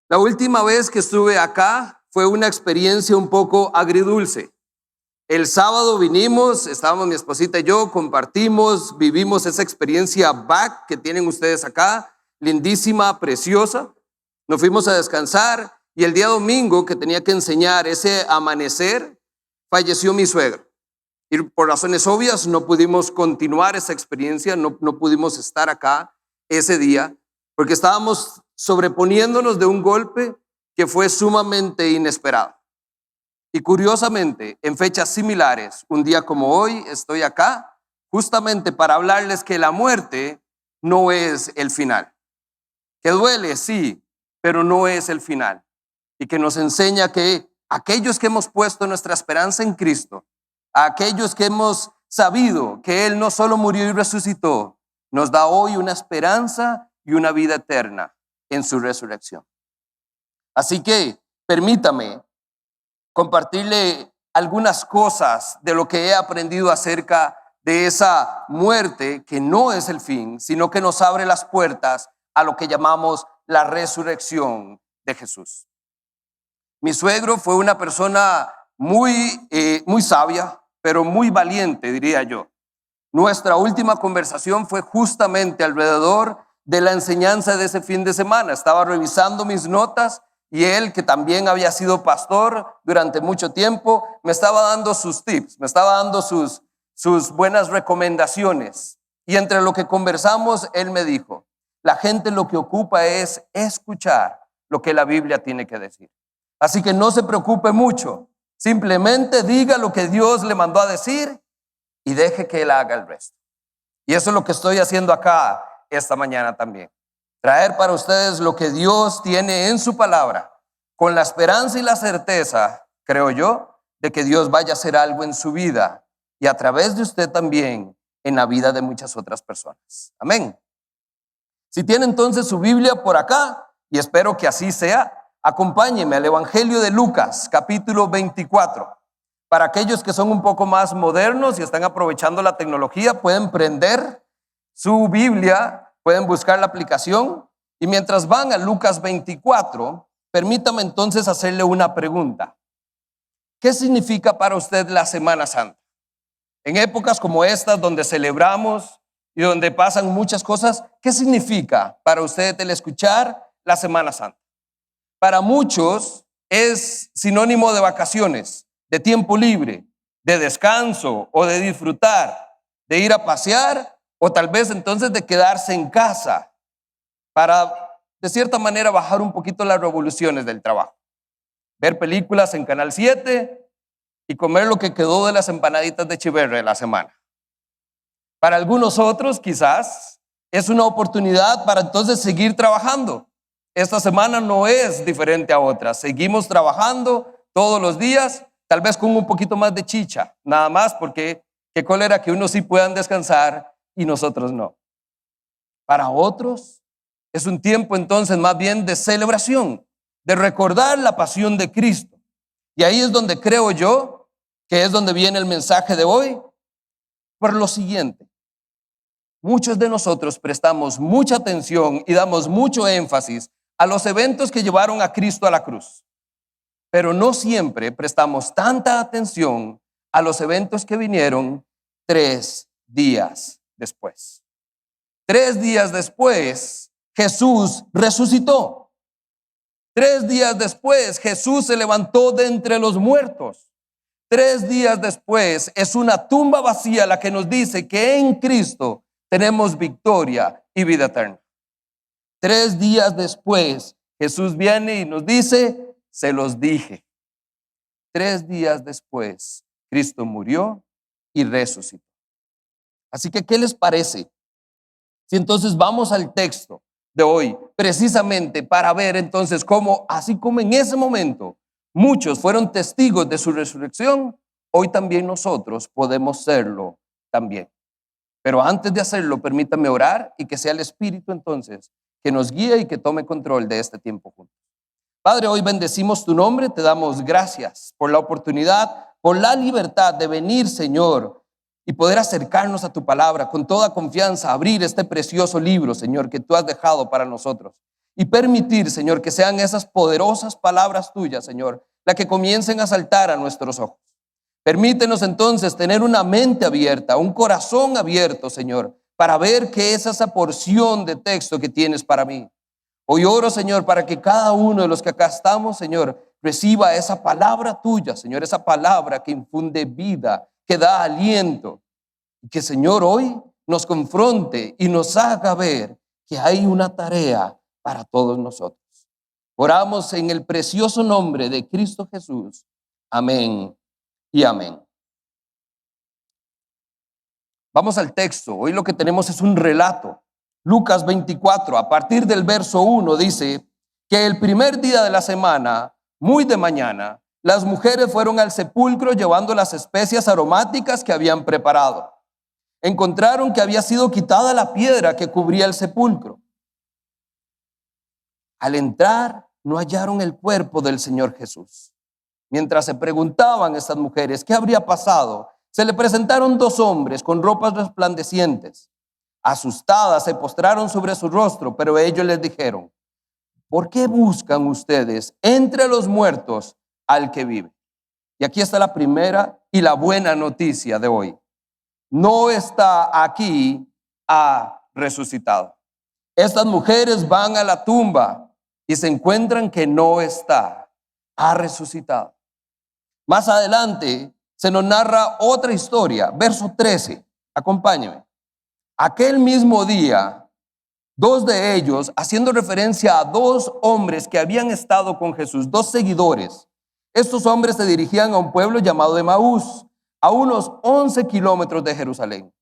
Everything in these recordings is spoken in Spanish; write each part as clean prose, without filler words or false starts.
La última vez que estuve acá fue una experiencia un poco agridulce. El sábado vinimos, estábamos mi esposita y yo, compartimos, vivimos esa experiencia back que tienen ustedes acá, lindísima, preciosa. Nos fuimos a descansar y el día domingo que tenía que enseñar ese amanecer, falleció mi suegro. Y por razones obvias no pudimos continuar esa experiencia, no pudimos estar acá ese día, porque estábamos sobreponiéndonos de un golpe que fue sumamente inesperado. Y curiosamente, en fechas similares, un día como hoy, estoy acá justamente para hablarles que la muerte no es el final. Que duele, sí, pero no es el final. Y que nos enseña que aquellos que hemos puesto nuestra esperanza en Cristo, aquellos que hemos sabido que Él no solo murió y resucitó, nos da hoy una esperanza y una vida eterna en su resurrección. Así que permítame compartirle algunas cosas de lo que he aprendido acerca de esa muerte que no es el fin, sino que nos abre las puertas a lo que llamamos la resurrección de Jesús. Mi suegro fue una persona muy sabia, pero muy valiente, diría yo. Nuestra última conversación fue justamente alrededor de la enseñanza de ese fin de semana. Estaba revisando mis notas y él, que también había sido pastor durante mucho tiempo, me estaba dando sus tips, me estaba dando sus buenas recomendaciones. Y entre lo que conversamos, él me dijo, la gente lo que ocupa es escuchar lo que la Biblia tiene que decir. Así que no se preocupe mucho, simplemente diga lo que Dios le mandó a decir y deje que Él haga el resto. Y eso es lo que estoy haciendo acá esta mañana también. Traer para ustedes lo que Dios tiene en su palabra, con la esperanza y la certeza, creo yo, de que Dios vaya a hacer algo en su vida y a través de usted también en la vida de muchas otras personas. Amén. Si tiene entonces su Biblia por acá, y espero que así sea, acompáñeme al Evangelio de Lucas, capítulo 24. Para aquellos que son un poco más modernos y están aprovechando la tecnología, pueden prender su Biblia, pueden buscar la aplicación y mientras van a Lucas 24, permítame entonces hacerle una pregunta. ¿Qué significa para usted la Semana Santa? En épocas como estas donde celebramos y donde pasan muchas cosas, ¿qué significa para usted el escuchar la Semana Santa? Para muchos es sinónimo de vacaciones, de tiempo libre, de descanso o de disfrutar, de ir a pasear o tal vez entonces de quedarse en casa para de cierta manera bajar un poquito las revoluciones del trabajo. Ver películas en Canal 7 y comer lo que quedó de las empanaditas de chiverre de la semana. Para algunos otros quizás es una oportunidad para entonces seguir trabajando. Esta semana no es diferente a otras. Seguimos trabajando todos los días, tal vez con un poquito más de chicha, nada más porque qué cólera que unos sí puedan descansar y nosotros no. Para otros es un tiempo entonces más bien de celebración, de recordar la pasión de Cristo. Y ahí es donde creo yo que es donde viene el mensaje de hoy, por lo siguiente. Muchos de nosotros prestamos mucha atención y damos mucho énfasis a los eventos que llevaron a Cristo a la cruz. Pero no siempre prestamos tanta atención a los eventos que vinieron 3 días después. 3 días después, Jesús resucitó. 3 días después, Jesús se levantó de entre los muertos. 3 días después, es una tumba vacía la que nos dice que en Cristo tenemos victoria y vida eterna. 3 días después, Jesús viene y nos dice, se los dije. 3 días después, Cristo murió y resucitó. Así que, ¿qué les parece? Si entonces vamos al texto de hoy, precisamente para ver entonces cómo, así como en ese momento, muchos fueron testigos de su resurrección, hoy también nosotros podemos serlo también. Pero antes de hacerlo, permítame orar y que sea el Espíritu entonces que nos guíe y que tome control de este tiempo juntos. Padre, hoy bendecimos tu nombre, te damos gracias por la oportunidad, por la libertad de venir, Señor, y poder acercarnos a tu palabra con toda confianza, abrir este precioso libro, Señor, que tú has dejado para nosotros. y permitir, Señor, que sean esas poderosas palabras tuyas, Señor, las que comiencen a saltar a nuestros ojos. Permítenos entonces tener una mente abierta, un corazón abierto, Señor, para ver qué es esa porción de texto que tienes para mí. Hoy oro, Señor, para que cada uno de los que acá estamos, Señor, reciba esa palabra tuya, Señor, esa palabra que infunde vida, que da aliento. Y que, Señor, hoy nos confronte y nos haga ver que hay una tarea para todos nosotros. Oramos en el precioso nombre de Cristo Jesús. Amén y amén. Vamos al texto. Hoy lo que tenemos es un relato. Lucas 24, a partir del verso 1, dice que el primer día de la semana, muy de mañana, las mujeres fueron al sepulcro llevando las especias aromáticas que habían preparado. Encontraron que había sido quitada la piedra que cubría el sepulcro. Al entrar, no hallaron el cuerpo del Señor Jesús. Mientras se preguntaban estas mujeres qué habría pasado, se le presentaron dos hombres con ropas resplandecientes. Asustadas se postraron sobre su rostro, pero ellos les dijeron: ¿por qué buscan ustedes entre los muertos al que vive? Y aquí está la primera y la buena noticia de hoy. No está aquí, ha resucitado. Estas mujeres van a la tumba y se encuentran que no está, ha resucitado. Más adelante se nos narra otra historia, verso 13, acompáñeme. Aquel mismo día, dos de ellos, haciendo referencia a dos hombres que habían estado con Jesús, dos seguidores. Estos hombres se dirigían a un pueblo llamado Emaús, a unos 11 kilómetros de Jerusalén.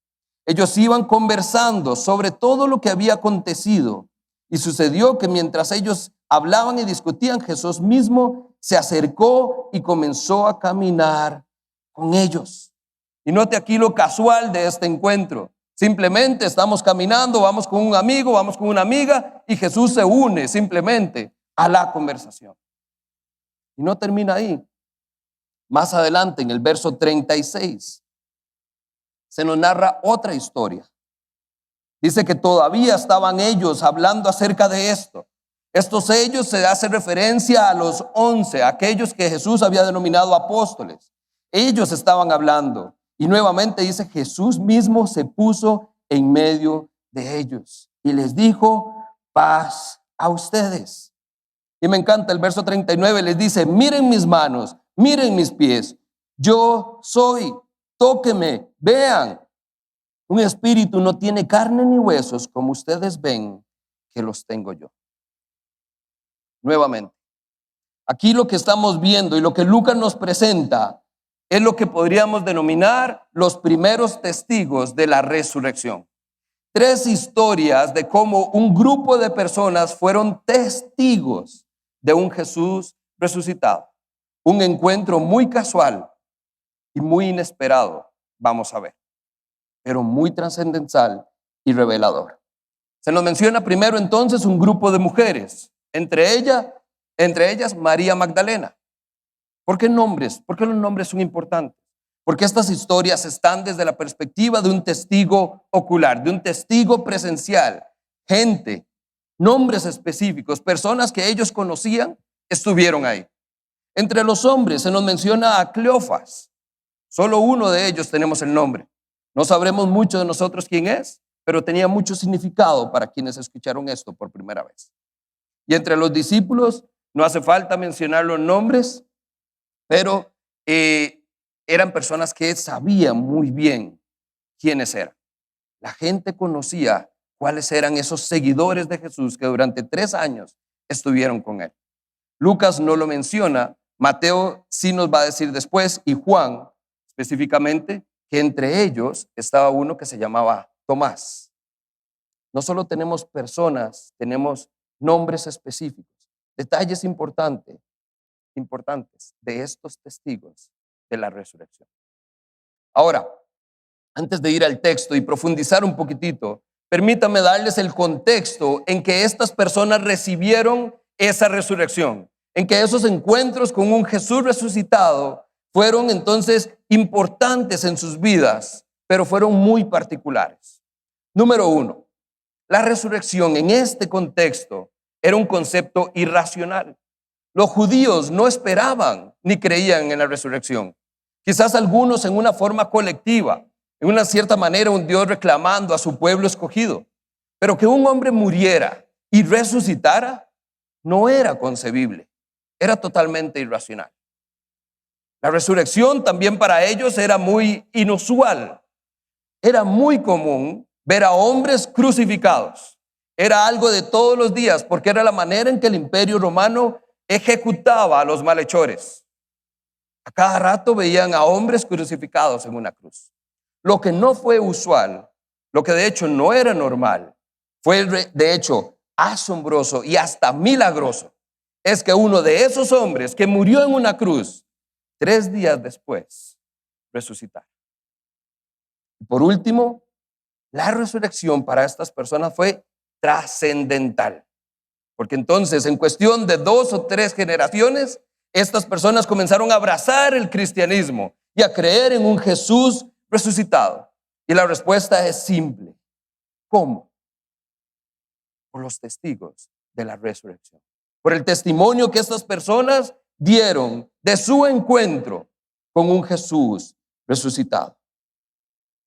Ellos iban conversando sobre todo lo que había acontecido, y sucedió que mientras ellos hablaban y discutían, Jesús mismo se acercó y comenzó a caminar con ellos. Y note aquí lo casual de este encuentro. Simplemente estamos caminando, vamos con un amigo, vamos con una amiga, y Jesús se une simplemente a la conversación. Y no termina ahí. Más adelante, en el verso 36, se nos narra otra historia. Dice que todavía estaban ellos hablando acerca de esto. Estos ellos se hace referencia a los 11, aquellos que Jesús había denominado apóstoles. Ellos estaban hablando. Y nuevamente dice, Jesús mismo se puso en medio de ellos y les dijo: paz a ustedes. Y me encanta el verso 39, les dice: miren mis manos, miren mis pies, yo soy, tóquenme, vean. Un espíritu no tiene carne ni huesos, como ustedes ven que los tengo yo. Nuevamente, aquí lo que estamos viendo y lo que Lucas nos presenta es lo que podríamos denominar los primeros testigos de la resurrección. Tres historias de cómo un grupo de personas fueron testigos de un Jesús resucitado. Un encuentro muy casual y muy inesperado, vamos a ver, pero muy trascendental y revelador. Se nos menciona primero entonces un grupo de mujeres, entre ellas María Magdalena. ¿Por qué nombres? ¿Por qué los nombres son importantes? Porque estas historias están desde la perspectiva de un testigo ocular, de un testigo presencial. Gente, nombres específicos, personas que ellos conocían, estuvieron ahí. Entre los hombres se nos menciona a Cleofas. Solo uno de ellos tenemos el nombre. No sabremos mucho de nosotros quién es, pero tenía mucho significado para quienes escucharon esto por primera vez. Y entre los discípulos, no hace falta mencionar los nombres, pero eran personas que sabían muy bien quiénes eran. La gente conocía cuáles eran esos seguidores de Jesús que durante 3 años estuvieron con él. Lucas no lo menciona, Mateo sí nos va a decir después, y Juan específicamente, que entre ellos estaba uno que se llamaba Tomás. No solo tenemos personas, tenemos nombres específicos, detalles importantes de estos testigos de la resurrección. Ahora, antes de ir al texto y profundizar un poquitito, permítame darles el contexto en que estas personas recibieron esa resurrección, en que esos encuentros con un Jesús resucitado fueron entonces importantes en sus vidas, pero fueron muy particulares. Número 1, la resurrección en este contexto era un concepto irracional. Los judíos no esperaban ni creían en la resurrección. Quizás algunos en una forma colectiva, en una cierta manera un Dios reclamando a su pueblo escogido. Pero que un hombre muriera y resucitara no era concebible, era totalmente irracional. La resurrección también para ellos era muy inusual. Era muy común ver a hombres crucificados. Era algo de todos los días porque era la manera en que el Imperio Romano ejecutaba a los malhechores. A cada rato veían a hombres crucificados en una cruz. Lo que no fue usual, lo que de hecho no era normal, fue de hecho asombroso y hasta milagroso, es que uno de esos hombres que murió en una cruz, 3 días después, resucitara. Por último, la resurrección para estas personas fue trascendental, porque entonces en cuestión de 2 o 3 generaciones, estas personas comenzaron a abrazar el cristianismo y a creer en un Jesús resucitado. Y la respuesta es simple. ¿Cómo? Por los testigos de la resurrección. Por el testimonio que estas personas dieron de su encuentro con un Jesús resucitado.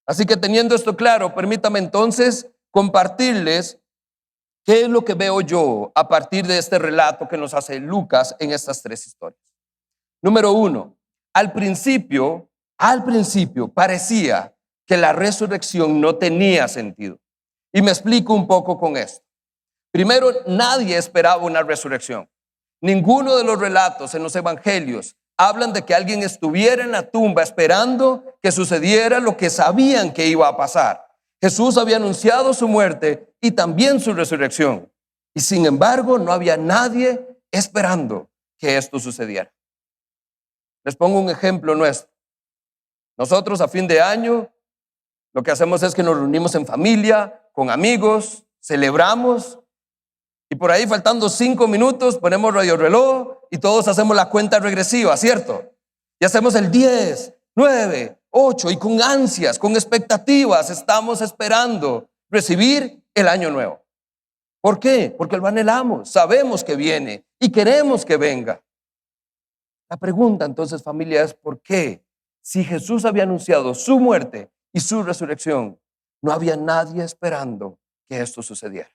Así que teniendo esto claro, permítame entonces compartirles qué es lo que veo yo a partir de este relato que nos hace Lucas en estas 3 historias. Número 1, al principio parecía que la resurrección no tenía sentido. Y me explico un poco con esto. Primero, nadie esperaba una resurrección. Ninguno de los relatos en los evangelios hablan de que alguien estuviera en la tumba esperando que sucediera lo que sabían que iba a pasar. Jesús había anunciado su muerte y también su resurrección. Y sin embargo, no había nadie esperando que esto sucediera. Les pongo un ejemplo nuestro. Nosotros a fin de año lo que hacemos es que nos reunimos en familia, con amigos, celebramos y por ahí faltando 5 minutos ponemos radio reloj y todos hacemos la cuenta regresiva, ¿cierto? Y hacemos el 10, 9, 8 y con ansias, con expectativas estamos esperando recibir el año nuevo. ¿Por qué? Porque lo anhelamos, sabemos que viene y queremos que venga. La pregunta entonces, familia, es ¿por qué? Si Jesús había anunciado su muerte y su resurrección, no había nadie esperando que esto sucediera.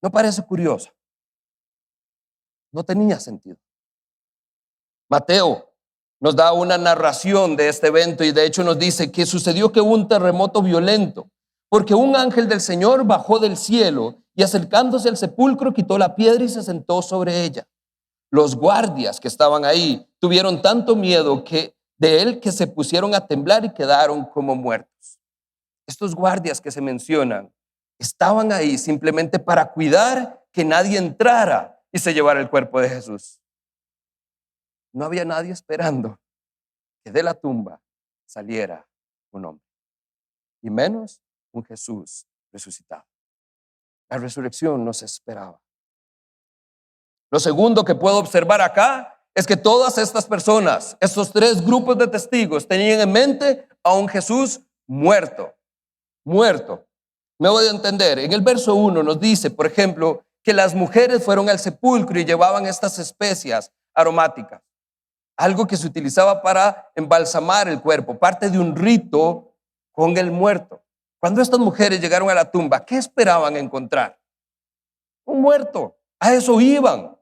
¿No parece curioso? No tenía sentido. Mateo nos da una narración de este evento y de hecho nos dice que sucedió que hubo un terremoto violento, porque un ángel del Señor bajó del cielo y acercándose al sepulcro quitó la piedra y se sentó sobre ella. Los guardias que estaban ahí tuvieron tanto miedo de él que se pusieron a temblar y quedaron como muertos. Estos guardias que se mencionan estaban ahí simplemente para cuidar que nadie entrara y se llevara el cuerpo de Jesús. No había nadie esperando que de la tumba saliera un hombre, y menos un Jesús resucitado. La resurrección no se esperaba. Lo segundo que puedo observar acá es que todas estas personas, estos 3 grupos de testigos, tenían en mente a un Jesús muerto. Me voy a entender. En el verso 1 nos dice, por ejemplo, que las mujeres fueron al sepulcro y llevaban estas especias aromáticas, algo que se utilizaba para embalsamar el cuerpo, parte de un rito con el muerto. Cuando estas mujeres llegaron a la tumba, ¿qué esperaban encontrar? Un muerto. A eso iban.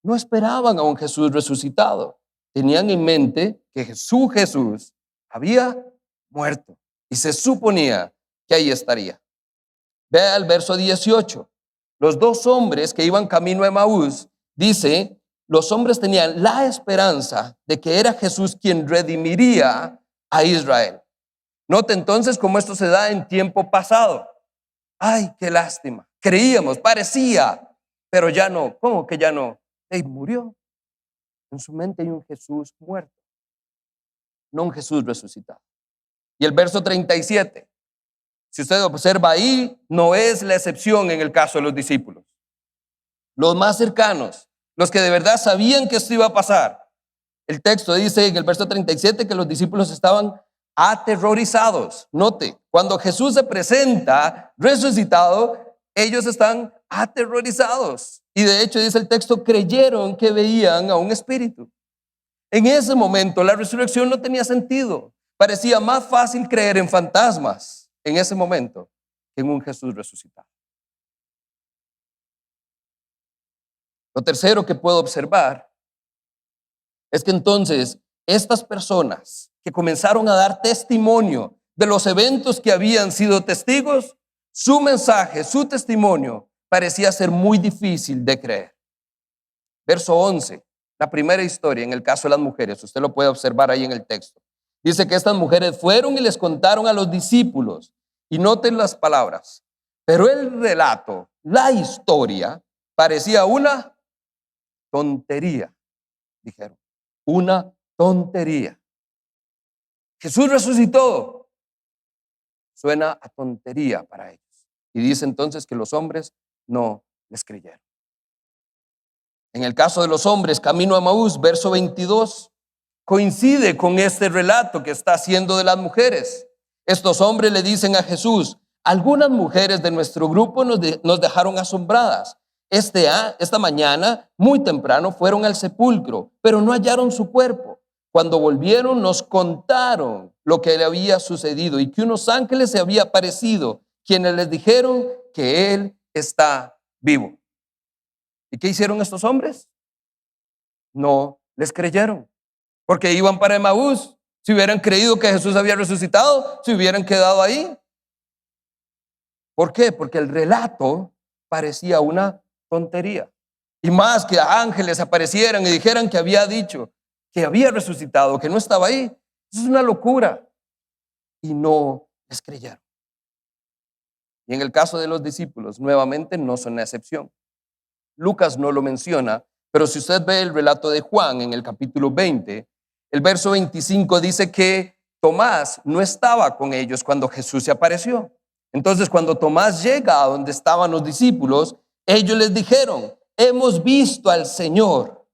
No esperaban a un Jesús resucitado. Tenían en mente que su Jesús había muerto y se suponía que ahí estaría. Vea el verso 18. Los 2 hombres que iban camino a Emaús, dice, los hombres tenían la esperanza de que era Jesús quien redimiría a Israel. Note entonces cómo esto se da en tiempo pasado. Ay, qué lástima. Creíamos, parecía, pero ya no. ¿Cómo que ya no? Él murió. En su mente hay un Jesús muerto, no un Jesús resucitado. Y el verso 37, si usted observa ahí, no es la excepción en el caso de los discípulos. Los más cercanos, los que de verdad sabían que esto iba a pasar. El texto dice en el verso 37 que los discípulos estaban aterrorizados. Note, cuando Jesús se presenta resucitado, ellos están aterrorizados. Y de hecho dice el texto, creyeron que veían a un espíritu. En ese momento la resurrección no tenía sentido. Parecía más fácil creer en fantasmas en ese momento que en un Jesús resucitado. Lo tercero que puedo observar es que entonces estas personas que comenzaron a dar testimonio de los eventos que habían sido testigos, su mensaje, su testimonio parecía ser muy difícil de creer. Verso 11, la primera historia en el caso de las mujeres, usted lo puede observar ahí en el texto. Dice que estas mujeres fueron y les contaron a los discípulos, y noten las palabras, pero el relato, la historia, parecía una tontería, dijeron, una tontería. Jesús resucitó. Suena a tontería para ellos. Y dice entonces que los hombres no les creyeron. En el caso de los hombres, camino a Emaús, verso 22, coincide con este relato que está haciendo de las mujeres. Estos hombres le dicen a Jesús, algunas mujeres de nuestro grupo nos dejaron asombradas. Esta mañana, muy temprano, fueron al sepulcro, pero no hallaron su cuerpo. Cuando volvieron, nos contaron lo que le había sucedido y que unos ángeles se había aparecido, quienes les dijeron que él está vivo. ¿Y qué hicieron estos hombres? No les creyeron, porque iban para Emaús. Si hubieran creído que Jesús había resucitado, se hubieran quedado ahí. ¿Por qué? Porque el relato parecía una tontería. Y más que ángeles aparecieran y dijeran que había dicho que había resucitado, que no estaba ahí. Eso es una locura. Y no les creyeron. Y en el caso de los discípulos, nuevamente no son la excepción. Lucas no lo menciona, pero si usted ve el relato de Juan en el capítulo 20, el verso 25 dice que Tomás no estaba con ellos cuando Jesús se apareció. Entonces, cuando Tomás llega a donde estaban los discípulos, ellos les dijeron, hemos visto al Señor.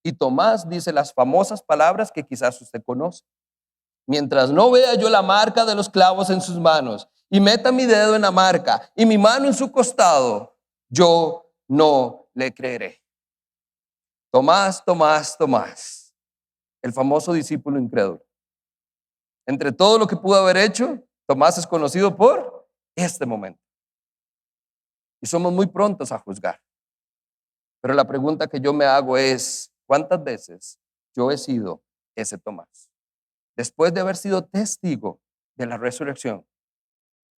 Y Tomás dice las famosas palabras que quizás usted conoce. Mientras no vea yo la marca de los clavos en sus manos y meta mi dedo en la marca y mi mano en su costado, yo no le creeré. Tomás, Tomás, Tomás, el famoso discípulo incrédulo. Entre todo lo que pudo haber hecho, Tomás es conocido por este momento. Y somos muy prontos a juzgar. Pero la pregunta que yo me hago es, ¿cuántas veces yo he sido ese Tomás? Después de haber sido testigo de la resurrección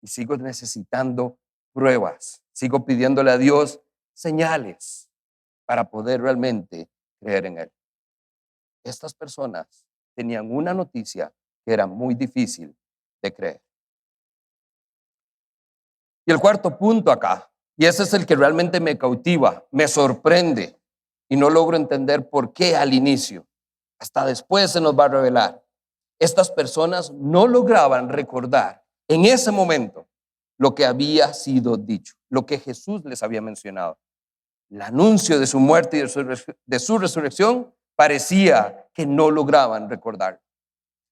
y sigo necesitando pruebas, sigo pidiéndole a Dios señales para poder realmente creer en Él. Estas personas tenían una noticia que era muy difícil de creer. Y el cuarto punto acá, y ese es el que realmente me cautiva, me sorprende y no logro entender por qué al inicio. Hasta después se nos va a revelar. Estas personas no lograban recordar en ese momento lo que había sido dicho, lo que Jesús les había mencionado. El anuncio de su muerte y de su resurrección parecía que no lograban recordar.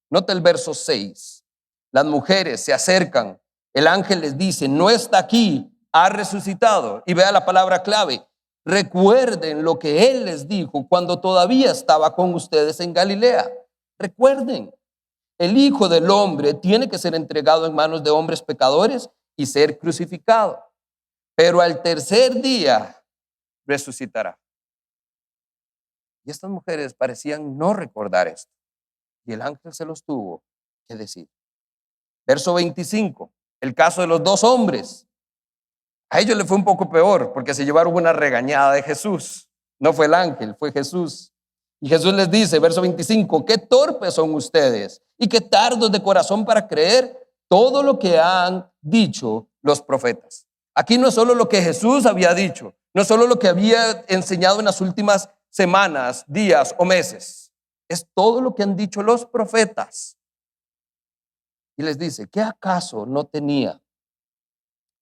Nota el verso 6. Las mujeres se acercan, el ángel les dice, no está aquí, ha resucitado. Y vea la palabra clave, recuerden lo que él les dijo cuando todavía estaba con ustedes en Galilea. Recuerden, el Hijo del Hombre tiene que ser entregado en manos de hombres pecadores y ser crucificado. Pero al tercer día resucitará. Y estas mujeres parecían no recordar esto. Y el ángel se los tuvo que decir. Verso 25, el caso de los dos hombres. A ellos les fue un poco peor porque se llevaron una regañada de Jesús. No fue el ángel, fue Jesús. Y Jesús les dice, verso 25, qué torpes son ustedes y qué tardos de corazón para creer todo lo que han dicho los profetas. Aquí no es solo lo que Jesús había dicho, no es solo lo que había enseñado en las últimas semanas, días o meses. Es todo lo que han dicho los profetas. Y les dice, ¿qué acaso no tenía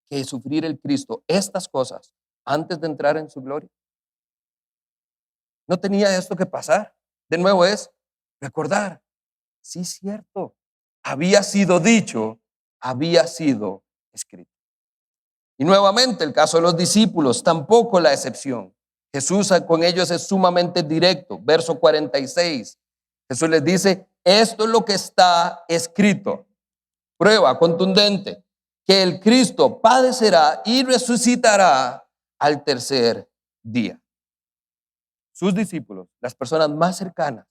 que sufrir el Cristo estas cosas antes de entrar en su gloria? ¿No tenía esto que pasar? De nuevo es recordar, sí, cierto, había sido dicho, había sido escrito. Y nuevamente el caso de los discípulos, tampoco la excepción. Jesús con ellos es sumamente directo. Verso 46. Jesús les dice, esto es lo que está escrito. Prueba contundente, que el Cristo padecerá y resucitará al tercer día. Sus discípulos, las personas más cercanas,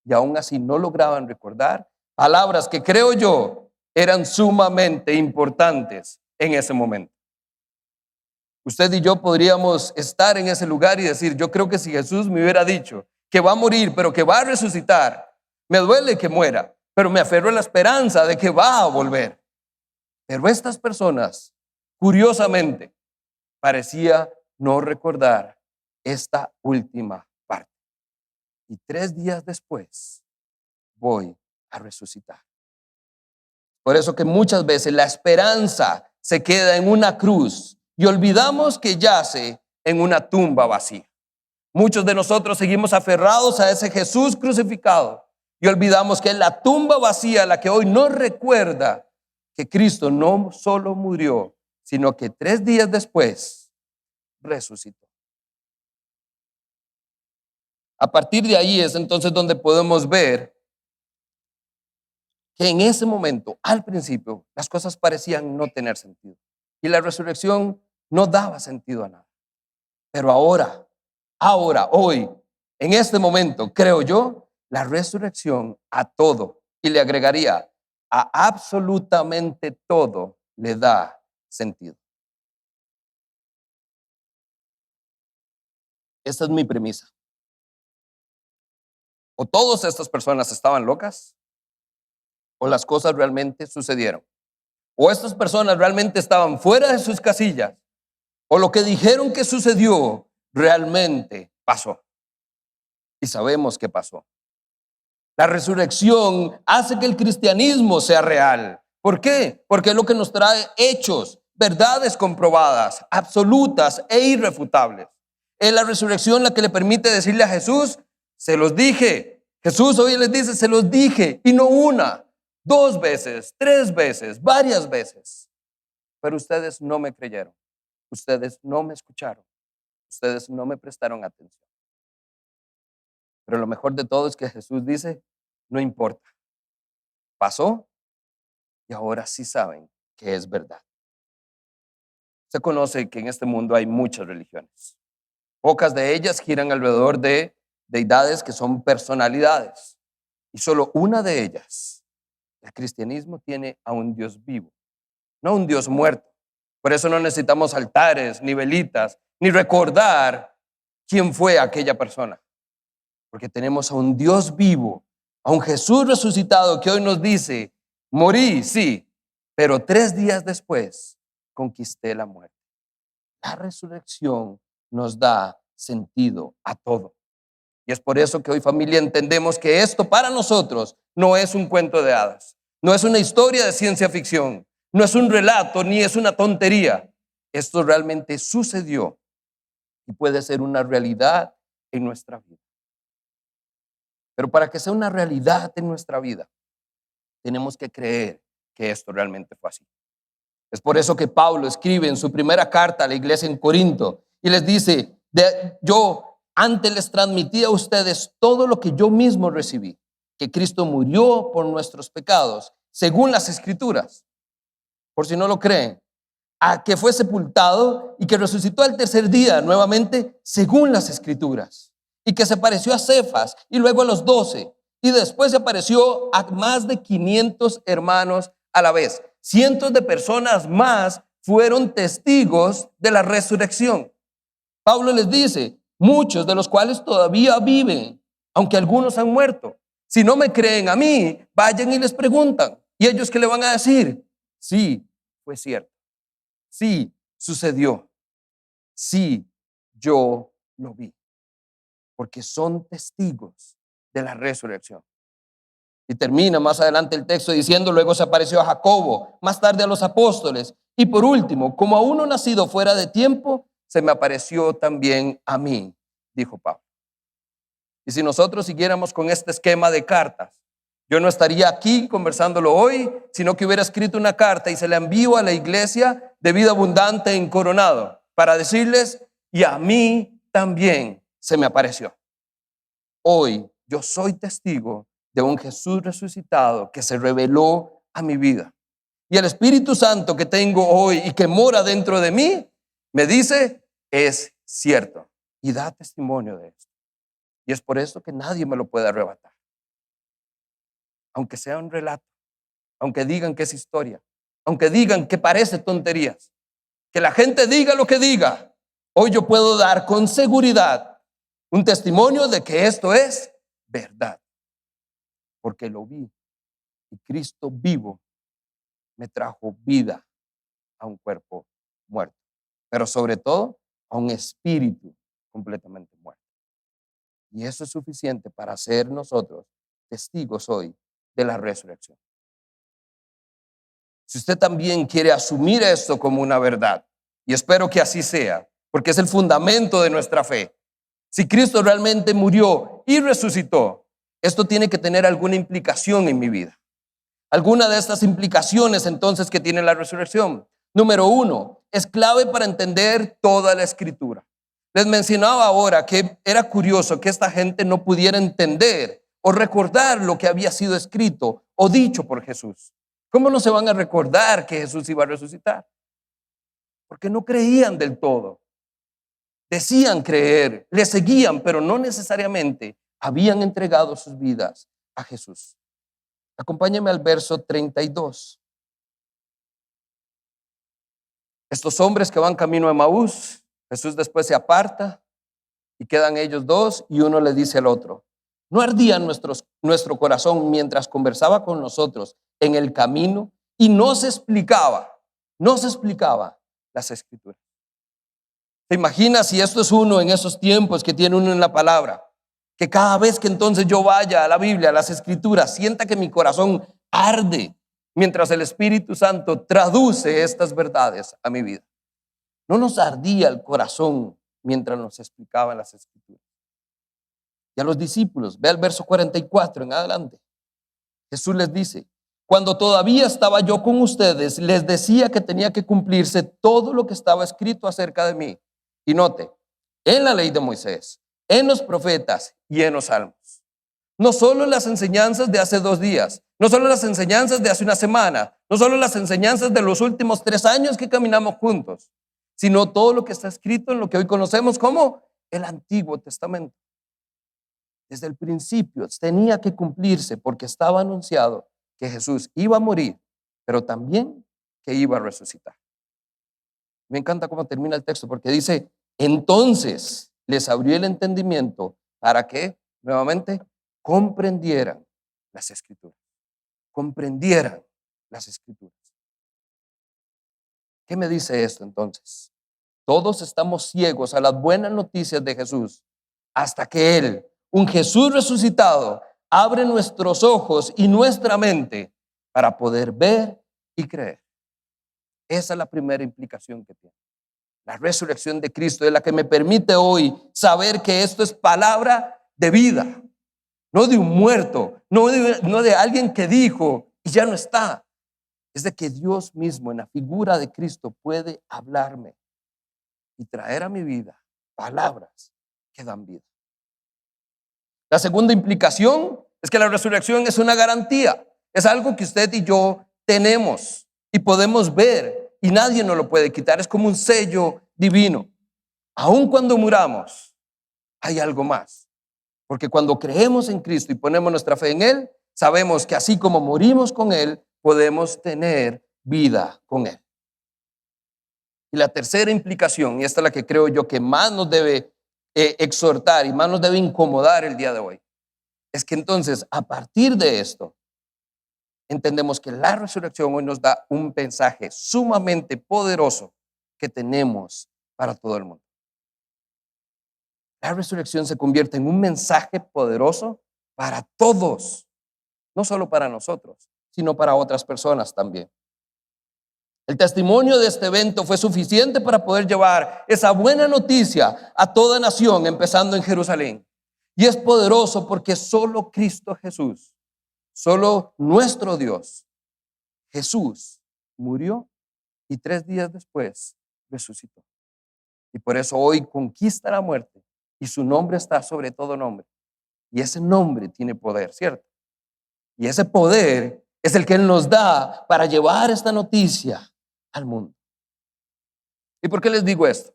y aún así no lograban recordar palabras que creo yo eran sumamente importantes en ese momento. Usted y yo podríamos estar en ese lugar y decir, yo creo que si Jesús me hubiera dicho que va a morir, pero que va a resucitar, me duele que muera, pero me aferro a la esperanza de que va a volver. Pero estas personas, curiosamente, parecía no recordar esta última parte. Y 3 días después, voy a resucitar. Por eso que muchas veces la esperanza se queda en una cruz y olvidamos que yace en una tumba vacía. Muchos de nosotros seguimos aferrados a ese Jesús crucificado y olvidamos que es la tumba vacía la que hoy nos recuerda que Cristo no solo murió, sino que 3 días después resucitó. A partir de ahí es entonces donde podemos ver que en ese momento, al principio, las cosas parecían no tener sentido y la resurrección no daba sentido a nada. Pero ahora, hoy, en este momento, creo yo, la resurrección a todo, y le agregaría a absolutamente todo, le da sentido. Esta es mi premisa. O todas estas personas estaban locas, o las cosas realmente sucedieron. O estas personas realmente estaban fuera de sus casillas, o lo que dijeron que sucedió realmente pasó. Y sabemos que pasó. La resurrección hace que el cristianismo sea real. ¿Por qué? Porque es lo que nos trae hechos, verdades comprobadas, absolutas e irrefutables. Es la resurrección la que le permite decirle a Jesús, se los dije. Jesús hoy les dice, se los dije, y no una, 2 veces, 3 veces, varias veces. Pero ustedes no me creyeron, ustedes no me escucharon, ustedes no me prestaron atención. Pero lo mejor de todo es que Jesús dice, no importa, pasó y ahora sí saben que es verdad. Se conoce que en este mundo hay muchas religiones. Pocas de ellas giran alrededor de deidades que son personalidades. Y solo una de ellas, el cristianismo, tiene a un Dios vivo, no un Dios muerto. Por eso no necesitamos altares, ni velitas, ni recordar quién fue aquella persona. Porque tenemos a un Dios vivo, a un Jesús resucitado que hoy nos dice, morí, sí, pero 3 días después conquisté la muerte. La resurrección nos da sentido a todo. Y es por eso que hoy, familia, entendemos que esto para nosotros no es un cuento de hadas, no es una historia de ciencia ficción, no es un relato ni es una tontería. Esto realmente sucedió y puede ser una realidad en nuestra vida. Pero para que sea una realidad en nuestra vida, tenemos que creer que esto realmente fue así. Es por eso que Pablo escribe en su primera carta a la iglesia en Corinto y les dice, yo antes les transmití a ustedes todo lo que yo mismo recibí, que Cristo murió por nuestros pecados, según las Escrituras, por si no lo creen, a que fue sepultado y que resucitó al tercer día nuevamente, según las Escrituras, y que se apareció a Cefas y luego a los 12, y después se apareció a más de 500 hermanos a la vez. Cientos de personas más fueron testigos de la resurrección. Pablo les dice, muchos de los cuales todavía viven, aunque algunos han muerto. Si no me creen a mí, vayan y les preguntan. ¿Y ellos qué le van a decir? Sí, fue cierto. Sí, sucedió. Sí, yo lo vi. Porque son testigos de la resurrección. Y termina más adelante el texto diciendo, luego se apareció a Jacobo, más tarde a los apóstoles, y por último, como a uno nacido fuera de tiempo, se me apareció también a mí, dijo Pablo. Y si nosotros siguiéramos con este esquema de cartas, Yo no estaría aquí conversándolo hoy, sino que hubiera escrito una carta y se la envío a la iglesia de Vida Abundante en Coronado para decirles, y a mí también se me apareció. Hoy yo soy testigo de un Jesús resucitado que se reveló a mi vida. Y el Espíritu Santo que tengo hoy y que mora dentro de mí, me dice, es cierto. Y da testimonio de esto. Y es por eso que nadie me lo puede arrebatar. Aunque sea un relato, aunque digan que es historia, aunque digan que parece tonterías, que la gente diga lo que diga, hoy yo puedo dar con seguridad un testimonio de que esto es verdad. Porque lo vi. Y Cristo vivo me trajo vida a un cuerpo muerto, pero sobre todo a un espíritu completamente muerto. Y eso es suficiente para ser nosotros testigos hoy de la resurrección. Si usted también quiere asumir esto como una verdad, y espero que así sea, porque es el fundamento de nuestra fe. Si Cristo realmente murió y resucitó, esto tiene que tener alguna implicación en mi vida. Alguna de estas implicaciones entonces que tiene la resurrección. Número 1, es clave para entender toda la escritura. Les mencionaba ahora que era curioso que esta gente no pudiera entender o recordar lo que había sido escrito o dicho por Jesús. ¿Cómo no se van a recordar que Jesús iba a resucitar? Porque no creían del todo. Decían creer, le seguían, pero no necesariamente habían entregado sus vidas a Jesús. Acompáñame al verso 32. Estos hombres que van camino a Emaús, Jesús después se aparta y quedan ellos dos y uno le dice al otro, ¿no ardía nuestro corazón mientras conversaba con nosotros en el camino y no se explicaba las escrituras? ¿Te imaginas si esto es uno en esos tiempos que tiene uno en la palabra? Que cada vez que entonces yo vaya a la Biblia, a las escrituras, sienta que mi corazón arde mientras el Espíritu Santo traduce estas verdades a mi vida. No nos ardía el corazón mientras nos explicaban las escrituras. Y a los discípulos, ve al verso 44 en adelante. Jesús les dice, cuando todavía estaba yo con ustedes, les decía que tenía que cumplirse todo lo que estaba escrito acerca de mí. Y note, en la ley de Moisés, en los profetas y en los salmos. No solo las enseñanzas de hace 2 días, no solo las enseñanzas de hace una semana, no solo las enseñanzas de los últimos 3 años que caminamos juntos, sino todo lo que está escrito en lo que hoy conocemos como el Antiguo Testamento. Desde el principio tenía que cumplirse porque estaba anunciado que Jesús iba a morir, pero también que iba a resucitar. Me encanta cómo termina el texto porque dice, entonces les abrió el entendimiento para que, nuevamente, comprendieran las escrituras. Comprendieran las escrituras. ¿Qué me dice esto entonces? Todos estamos ciegos a las buenas noticias de Jesús hasta que Él, un Jesús resucitado, abre nuestros ojos y nuestra mente para poder ver y creer. Esa es la primera implicación que tiene. La resurrección de Cristo es la que me permite hoy saber que esto es palabra de vida, no de un muerto, no de alguien que dijo y ya no está. Es de que Dios mismo en la figura de Cristo puede hablarme y traer a mi vida palabras que dan vida. La segunda implicación es que la resurrección es una garantía. Es algo que usted y yo tenemos y podemos ver y nadie nos lo puede quitar. Es como un sello divino. Aun cuando muramos, hay algo más. Porque cuando creemos en Cristo y ponemos nuestra fe en Él, sabemos que así como morimos con Él, podemos tener vida con Él. Y la tercera implicación, y esta es la que creo yo que más nos debe exhortar y más nos debe incomodar el día de hoy, es que entonces a partir de esto, entendemos que la resurrección hoy nos da un mensaje sumamente poderoso que tenemos para todo el mundo. La resurrección se convierte en un mensaje poderoso para todos, no solo para nosotros, sino para otras personas también. El testimonio de este evento fue suficiente para poder llevar esa buena noticia a toda nación, empezando en Jerusalén. Y es poderoso porque solo Cristo Jesús solo nuestro Dios, Jesús, murió y 3 días después resucitó. Y por eso hoy conquista la muerte y su nombre está sobre todo nombre. Y ese nombre tiene poder, ¿cierto? Y ese poder es el que Él nos da para llevar esta noticia al mundo. ¿Y por qué les digo esto?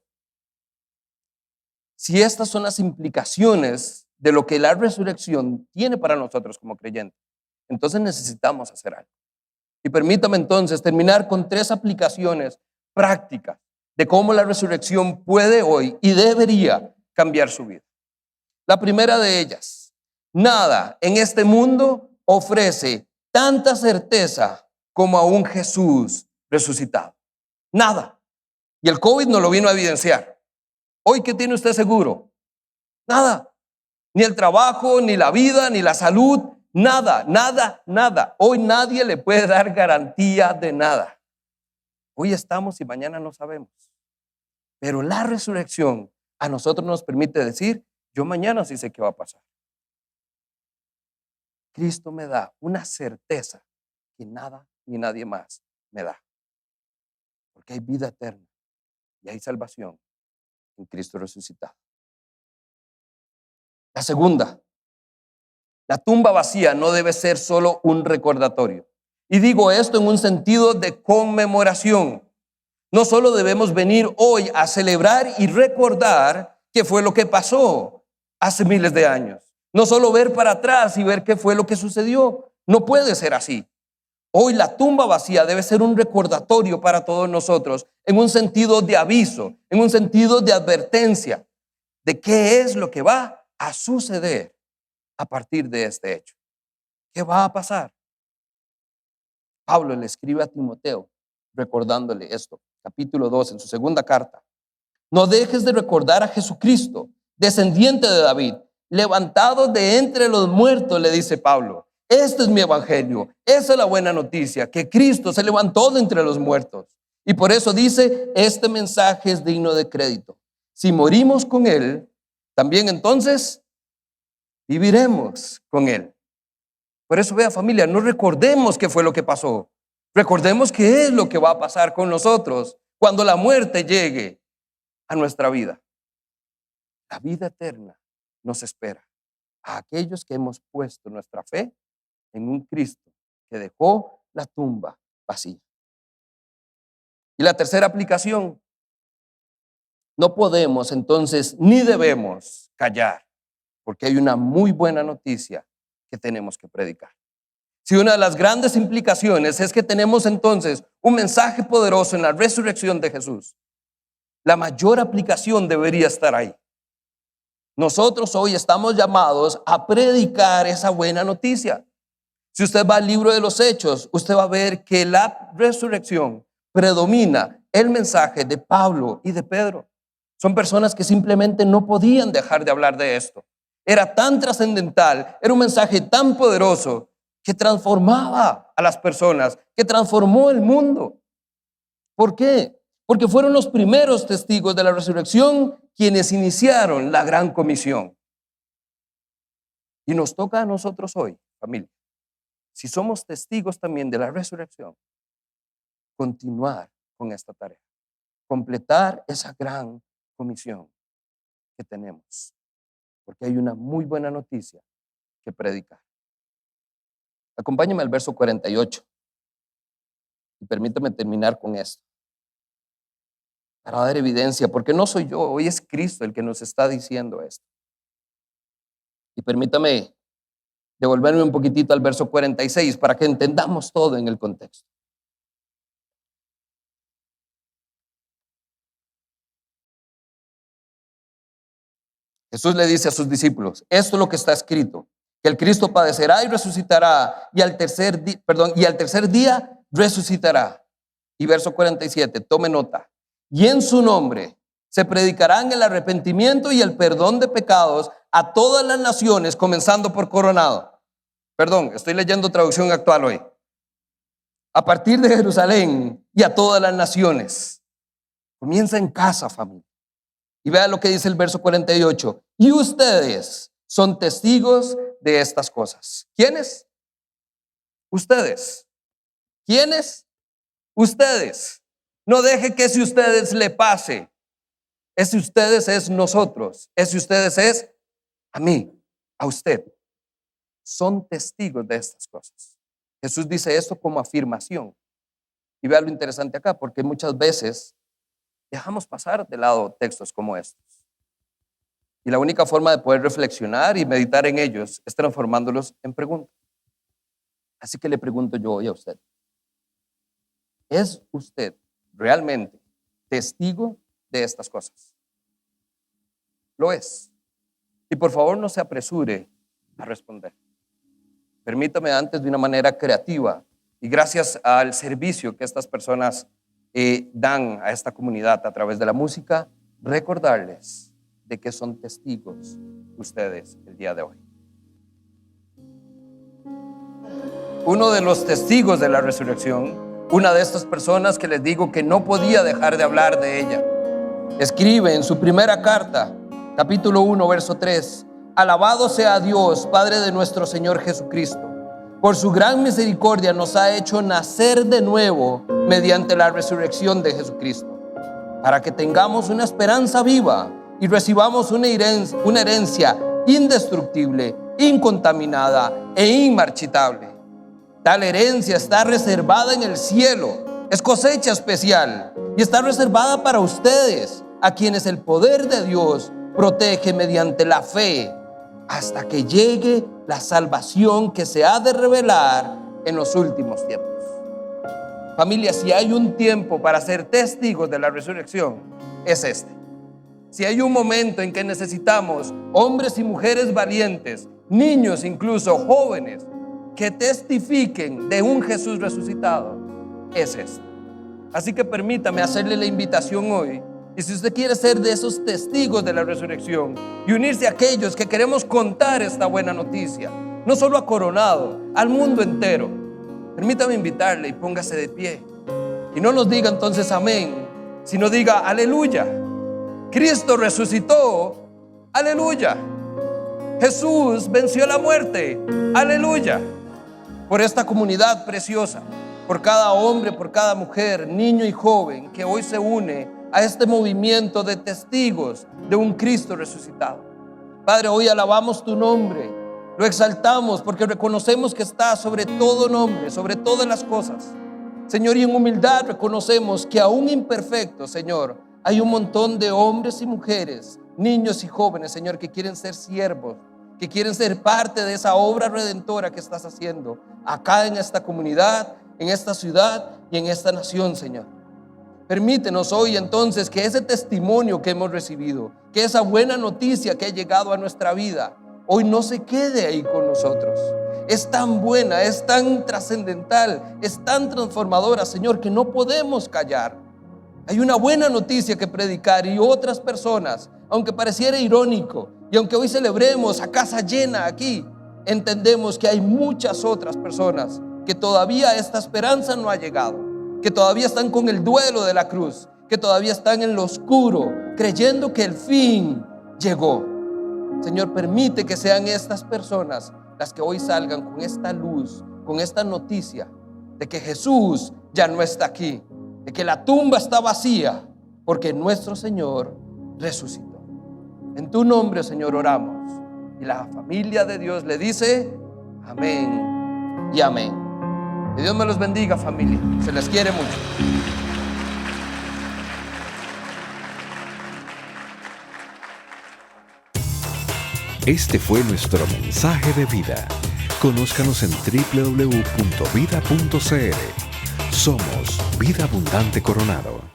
Si estas son las implicaciones de lo que la resurrección tiene para nosotros como creyentes, entonces necesitamos hacer algo. Y permítame entonces terminar con 3 aplicaciones prácticas de cómo la resurrección puede hoy y debería cambiar su vida. La primera de ellas: nada en este mundo ofrece tanta certeza como a un Jesús resucitado. Nada. Y el COVID nos lo vino a evidenciar. Hoy, ¿qué tiene usted seguro? Nada. Ni el trabajo, ni la vida, ni la salud. Nada, nada, nada. Hoy nadie le puede dar garantía de nada. Hoy estamos y mañana no sabemos. Pero la resurrección a nosotros nos permite decir: yo mañana sí sé qué va a pasar. Cristo me da una certeza que nada ni nadie más me da. Porque hay vida eterna y hay salvación en Cristo resucitado. La segunda: la tumba vacía no debe ser solo un recordatorio. Y digo esto en un sentido de conmemoración. No solo debemos venir hoy a celebrar y recordar qué fue lo que pasó hace miles de años. No solo ver para atrás y ver qué fue lo que sucedió. No puede ser así. Hoy la tumba vacía debe ser un recordatorio para todos nosotros, en un sentido de aviso, en un sentido de advertencia de qué es lo que va a suceder a partir de este hecho. ¿Qué va a pasar? Pablo le escribe a Timoteo recordándole esto, capítulo 2, en su segunda carta. No dejes de recordar a Jesucristo, descendiente de David, levantado de entre los muertos, le dice Pablo. Este es mi evangelio, esa es la buena noticia, que Cristo se levantó de entre los muertos. Y por eso dice: este mensaje es digno de crédito. Si morimos con Él, también entonces viviremos con Él. Por eso, vea, familia, no recordemos qué fue lo que pasó. Recordemos qué es lo que va a pasar con nosotros cuando la muerte llegue a nuestra vida. La vida eterna nos espera a aquellos que hemos puesto nuestra fe en un Cristo que dejó la tumba vacía. Y la tercera aplicación: no podemos entonces ni debemos callar, porque hay una muy buena noticia que tenemos que predicar. Si una de las grandes implicaciones es que tenemos entonces un mensaje poderoso en la resurrección de Jesús, la mayor aplicación debería estar ahí. Nosotros hoy estamos llamados a predicar esa buena noticia. Si usted va al libro de los Hechos, usted va a ver que la resurrección predomina el mensaje de Pablo y de Pedro. Son personas que simplemente no podían dejar de hablar de esto. Era tan trascendental, era un mensaje tan poderoso que transformaba a las personas, que transformó el mundo. ¿Por qué? Porque fueron los primeros testigos de la resurrección quienes iniciaron la gran comisión. Y nos toca a nosotros hoy, familia, si somos testigos también de la resurrección, continuar con esta tarea, completar esa gran comisión que tenemos, porque hay una muy buena noticia que predicar. Acompáñame al verso 48 y permítame terminar con esto, para dar evidencia, porque no soy yo, hoy es Cristo el que nos está diciendo esto. Y permítame devolverme un poquitito al verso 46 para que entendamos todo en el contexto. Jesús le dice a sus discípulos: esto es lo que está escrito, que el Cristo padecerá y resucitará, y al tercer día resucitará. Y verso 47, tome nota. Y en su nombre se predicarán el arrepentimiento y el perdón de pecados a todas las naciones, comenzando por Coronado. Perdón, estoy leyendo traducción actual hoy. A partir de Jerusalén y a todas las naciones. Comienza en casa, familia. Y vea lo que dice el verso 48. Y ustedes son testigos de estas cosas. ¿Quiénes? Ustedes. ¿Quiénes? Ustedes. No deje que ese ustedes le pase. Ese ustedes es nosotros. Ese ustedes es a mí, a usted. Son testigos de estas cosas. Jesús dice esto como afirmación. Y vea lo interesante acá, porque muchas veces dejamos pasar de lado textos como estos. Y la única forma de poder reflexionar y meditar en ellos es transformándolos en preguntas. Así que le pregunto yo hoy a usted: ¿es usted realmente testigo de estas cosas? Lo es. Y por favor no se apresure a responder. Permítame antes, de una manera creativa y gracias al servicio que estas personas dan a esta comunidad a través de la música, recordarles de que son testigos ustedes el día de hoy. Uno de los testigos de la resurrección, una de estas personas que les digo que no podía dejar de hablar de ella, escribe en su primera carta, capítulo 1, verso 3: alabado sea Dios, Padre de nuestro Señor Jesucristo. Por su gran misericordia nos ha hecho nacer de nuevo mediante la resurrección de Jesucristo, para que tengamos una esperanza viva y recibamos una herencia indestructible, incontaminada e inmarchitable. Tal herencia está reservada en el cielo, es cosecha especial y está reservada para ustedes, a quienes el poder de Dios protege mediante la fe, hasta que llegue la salvación que se ha de revelar en los últimos tiempos. Familia, si hay un tiempo para ser testigos de la resurrección, es este. Si hay un momento en que necesitamos hombres y mujeres valientes, niños incluso, jóvenes, que testifiquen de un Jesús resucitado, es este. Así que permítame hacerle la invitación hoy. Y si usted quiere ser de esos testigos de la resurrección y unirse a aquellos que queremos contar esta buena noticia, no solo a Coronado, al mundo entero, permítame invitarle y póngase de pie. Y no nos diga entonces amén, sino diga aleluya. Cristo resucitó, aleluya. Jesús venció la muerte, aleluya. Por esta comunidad preciosa, por cada hombre, por cada mujer, niño y joven que hoy se une a este movimiento de testigos de un Cristo resucitado. Padre, hoy alabamos tu nombre, lo exaltamos porque reconocemos que está sobre todo nombre, sobre todas las cosas. Señor, y en humildad reconocemos que aún imperfectos, Señor, hay un montón de hombres y mujeres, niños y jóvenes, Señor, que quieren ser siervos, que quieren ser parte de esa obra redentora que estás haciendo acá en esta comunidad, en esta ciudad y en esta nación, Señor. Permítenos hoy entonces que ese testimonio que hemos recibido, que esa buena noticia que ha llegado a nuestra vida, hoy no se quede ahí con nosotros. Es tan buena, es tan trascendental, es tan transformadora, Señor, que no podemos callar. Hay una buena noticia que predicar y otras personas, aunque pareciera irónico y aunque hoy celebremos a casa llena aquí, entendemos que hay muchas otras personas que todavía esta esperanza no ha llegado, que todavía están con el duelo de la cruz, que todavía están en lo oscuro, creyendo que el fin llegó. Señor, permite que sean estas personas las que hoy salgan con esta luz, con esta noticia de que Jesús ya no está aquí, de que la tumba está vacía, porque nuestro Señor resucitó. En tu nombre, Señor, oramos. Y la familia de Dios le dice amén y amén. Que Dios me los bendiga, familia. Se les quiere mucho. Este fue nuestro mensaje de vida. Conózcanos en www.vida.cl. Somos Vida Abundante Coronado.